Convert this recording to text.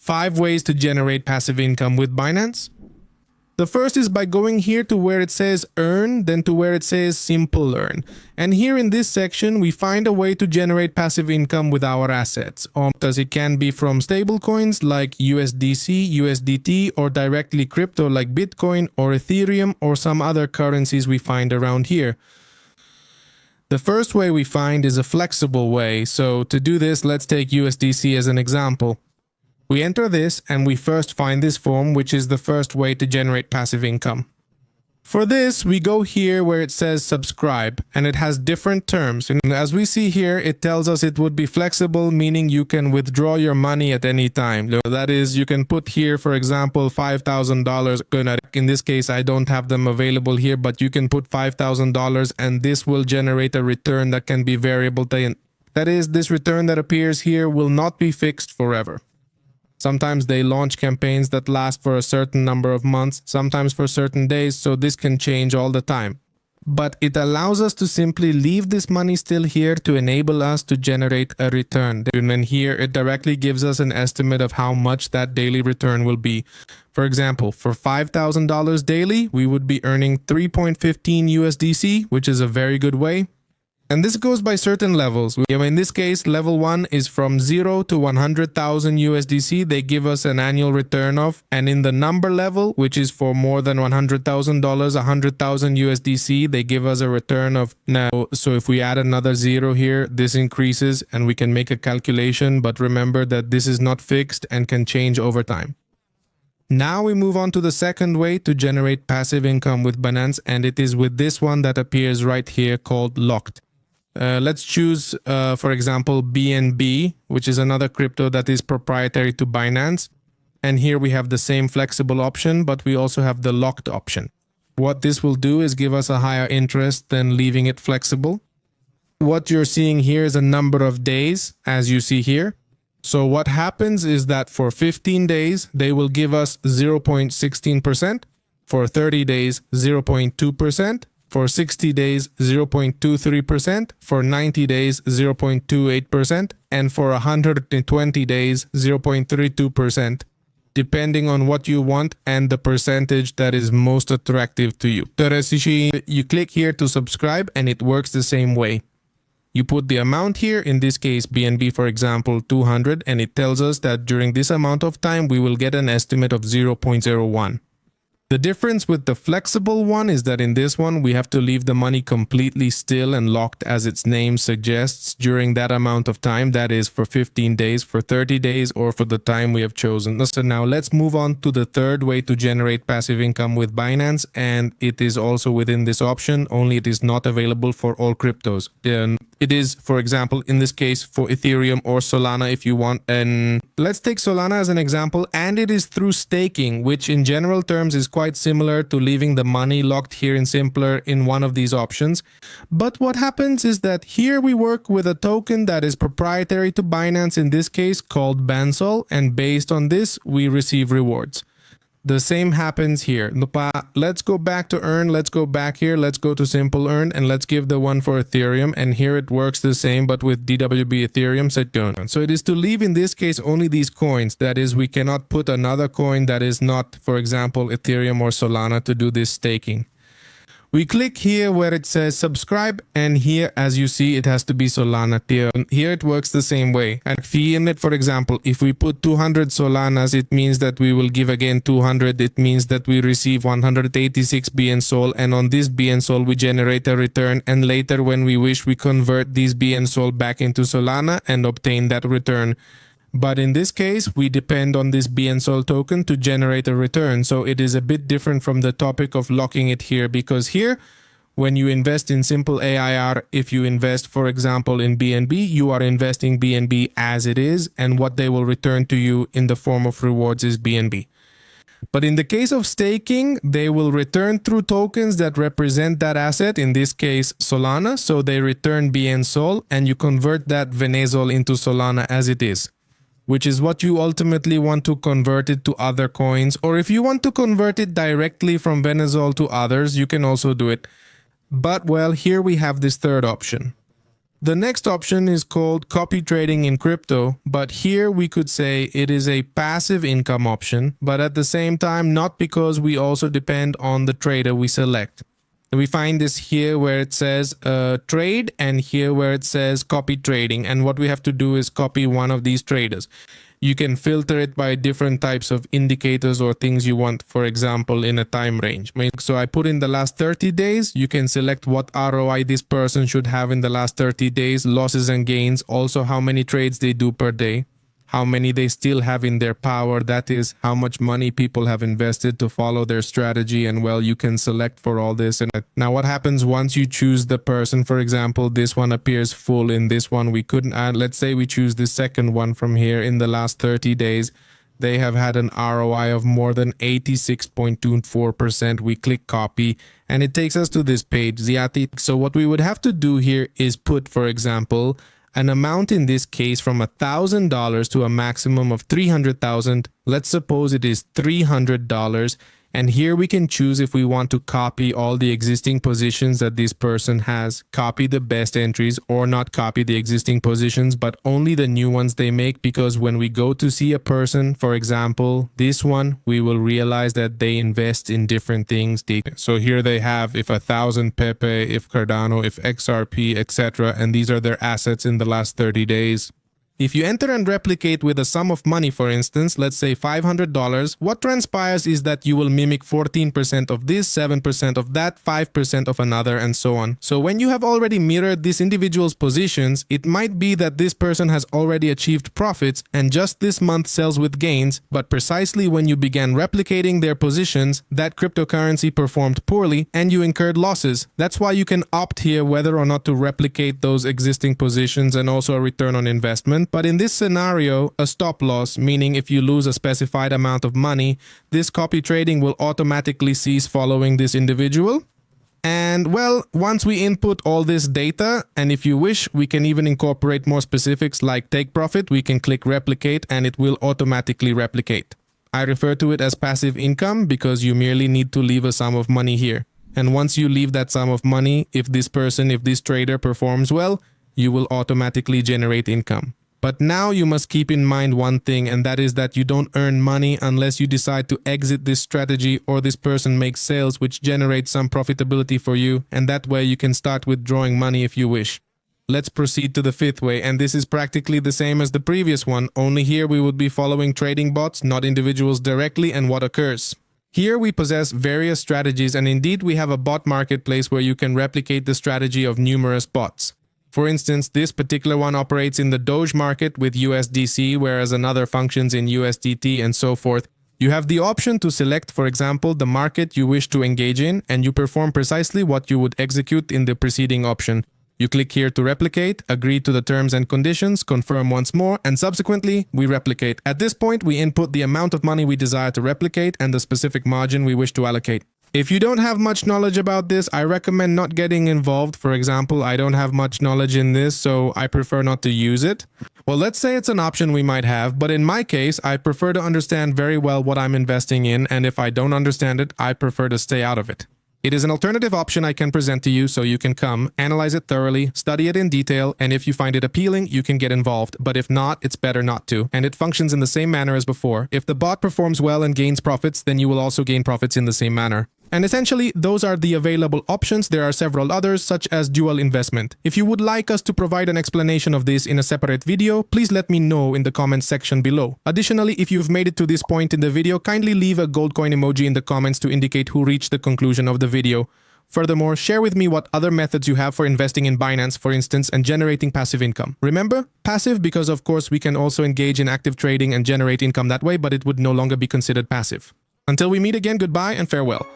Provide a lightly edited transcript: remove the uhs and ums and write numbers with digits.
5 ways to generate passive income with Binance. The first is by going here to where it says earn, then to where it says simple earn. And here in this section, we find a way to generate passive income with our assets. Because it can be from stablecoins like USDC, USDT, or directly crypto like Bitcoin or Ethereum or some other currencies we find around here. The first way we find is a flexible way. So to do this, let's take USDC as an example. We enter this and we first find this form, which is the first way to generate passive income. For this, we go here where it says subscribe, and it has different terms. And as we see here, it tells us it would be flexible, meaning you can withdraw your money at any time. That is, you can put here, for example, $5,000. In this case, I don't have them available here, but you can put $5,000 and this will generate a return that can be variable. That is, this return that appears here will not be fixed forever. Sometimes they launch campaigns that last for a certain number of months, sometimes for certain days, so this can change all the time. But it allows us to simply leave this money still here to enable us to generate a return. And then here it directly gives us an estimate of how much that daily return will be. For example, for $5,000 daily, we would be earning 3.15 USDC, which is a very good way. And this goes by certain levels. In this case, level 1 is from 0 to 100,000 USDC. They give us an annual return of. And in the number level, which is for more than $100,000, 100,000 USDC, they give us a return of now. So if we add another 0 here, this increases and we can make a calculation. But remember that this is not fixed and can change over time. Now we move on to the second way to generate passive income with Binance, and it is with this one that appears right here called locked. Let's choose, for example, BNB, which is another crypto that is proprietary to Binance. And here we have the same flexible option, but we also have the locked option. What this will do is give us a higher interest than leaving it flexible. What you're seeing here is a number of days, as you see here. So what happens is that for 15 days, they will give us 0.16%. For 30 days, 0.2%. For 60 days, 0.23%, for 90 days, 0.28%, and for 120 days, 0.32%, depending on what you want and the percentage that is most attractive to you. You click here to subscribe and it works the same way. You put the amount here, in this case BNB for example 200, and it tells us that during this amount of time we will get an estimate of 0.01. The difference with the flexible one is that in this one, we have to leave the money completely still and locked as its name suggests during that amount of time. That is for 15 days, for 30 days, or for the time we have chosen. So now let's move on to the third way to generate passive income with Binance. And it is also within this option, only it is not available for all cryptos. It is, for example, in this case for Ethereum or Solana if you want. And let's take Solana as an example. And it is through staking, which in general terms is quite similar to leaving the money locked here in Simpler in one of these options. But what happens is that here we work with a token that is proprietary to Binance, in this case called Bansol, and based on this we receive rewards. The same happens here. Let's go back to earn. Let's go back here. Let's go to simple earn and let's give the one for Ethereum. And here it works the same, but with DWB Ethereum set going. So it is to leave in this case only these coins. That is, we cannot put another coin that is not, for example, Ethereum or Solana to do this staking. We click here where it says subscribe, and here as you see it has to be Solana tier. Here it works the same way. And fee in it, for example, if we put 200 Solanas, it means that we will give again 200. It means that we receive 186 BNSOL, and on this BNSOL we generate a return, and later when we wish we convert these BNSOL back into Solana and obtain that return. But in this case, we depend on this BNSOL token to generate a return. So it is a bit different from the topic of locking it here, because here, when you invest in simple AIR, if you invest, for example, in BNB, you are investing BNB as it is, and what they will return to you in the form of rewards is BNB. But in the case of staking, they will return through tokens that represent that asset, in this case Solana. So they return BNSOL and you convert that Venezol into Solana as it is, which is what you ultimately want to convert it to other coins. Or if you want to convert it directly from Venezol to others, you can also do it. But well, here we have this third option. The next option is called copy trading in crypto, but here we could say it is a passive income option, but at the same time not, because we also depend on the trader we select. We find this here where it says trade, and here where it says copy trading, and what we have to do is copy one of these traders. You can filter it by different types of indicators or things you want, for example, in a time range. So I put in the last 30 days. You can select what ROI this person should have in the last 30 days, losses and gains, also how many trades they do per day, how many they still have in their power, that is how much money people have invested to follow their strategy, and well, you can select for all this. And now what happens once you choose the person? For example, this one appears full. In this one we couldn't add. Let's say we choose the second one from here. In the last 30 days they have had an ROI of more than 86.24%. We click copy and it takes us to this page, Ziati. So what we would have to do here is put, for example, an amount, in this case from $1,000 to a maximum of 300,000. Let's suppose it is $300. And here we can choose if we want to copy all the existing positions that this person has, copy the best entries, or not copy the existing positions, but only the new ones they make. Because when we go to see a person, for example, this one, we will realize that they invest in different things. So here they have if 1,000 Pepe, if Cardano, if XRP, etc. And these are their assets in the last 30 days. If you enter and replicate with a sum of money, for instance, let's say $500, what transpires is that you will mimic 14% of this, 7% of that, 5% of another, and so on. So when you have already mirrored this individual's positions, it might be that this person has already achieved profits and just this month sells with gains, but precisely when you began replicating their positions, that cryptocurrency performed poorly and you incurred losses. That's why you can opt here whether or not to replicate those existing positions and also a return on investment. But in this scenario, a stop loss, meaning if you lose a specified amount of money, this copy trading will automatically cease following this individual. And well, once we input all this data, and if you wish, we can even incorporate more specifics like take profit. We can click replicate and it will automatically replicate. I refer to it as passive income because you merely need to leave a sum of money here. And once you leave that sum of money, if this trader performs well, you will automatically generate income. But now you must keep in mind one thing, and that is that you don't earn money unless you decide to exit this strategy or this person makes sales which generate some profitability for you, and that way you can start withdrawing money if you wish. Let's proceed to the fifth way, and this is practically the same as the previous one, only here we would be following trading bots, not individuals directly. And what occurs? Here we possess various strategies, and indeed we have a bot marketplace where you can replicate the strategy of numerous bots. For instance, this particular one operates in the Doge market with USDC, whereas another functions in USDT and so forth. You have the option to select, for example, the market you wish to engage in, and you perform precisely what you would execute in the preceding option. You click here to replicate, agree to the terms and conditions, confirm once more, and subsequently, we replicate. At this point, we input the amount of money we desire to replicate and the specific margin we wish to allocate. If you don't have much knowledge about this, I recommend not getting involved. For example, I don't have much knowledge in this, so I prefer not to use it. Well, let's say it's an option we might have, but in my case, I prefer to understand very well what I'm investing in, and if I don't understand it, I prefer to stay out of it. It is an alternative option I can present to you, so you can come, analyze it thoroughly, study it in detail, and if you find it appealing, you can get involved. But if not, it's better not to. And it functions in the same manner as before. If the bot performs well and gains profits, then you will also gain profits in the same manner. And essentially, those are the available options. There are several others, such as dual investment. If you would like us to provide an explanation of this in a separate video, please let me know in the comments section below. Additionally, if you've made it to this point in the video, kindly leave a gold coin emoji in the comments to indicate who reached the conclusion of the video. Furthermore, share with me what other methods you have for investing in Binance, for instance, and generating passive income. Remember, passive because of course we can also engage in active trading and generate income that way, but it would no longer be considered passive. Until we meet again, goodbye and farewell.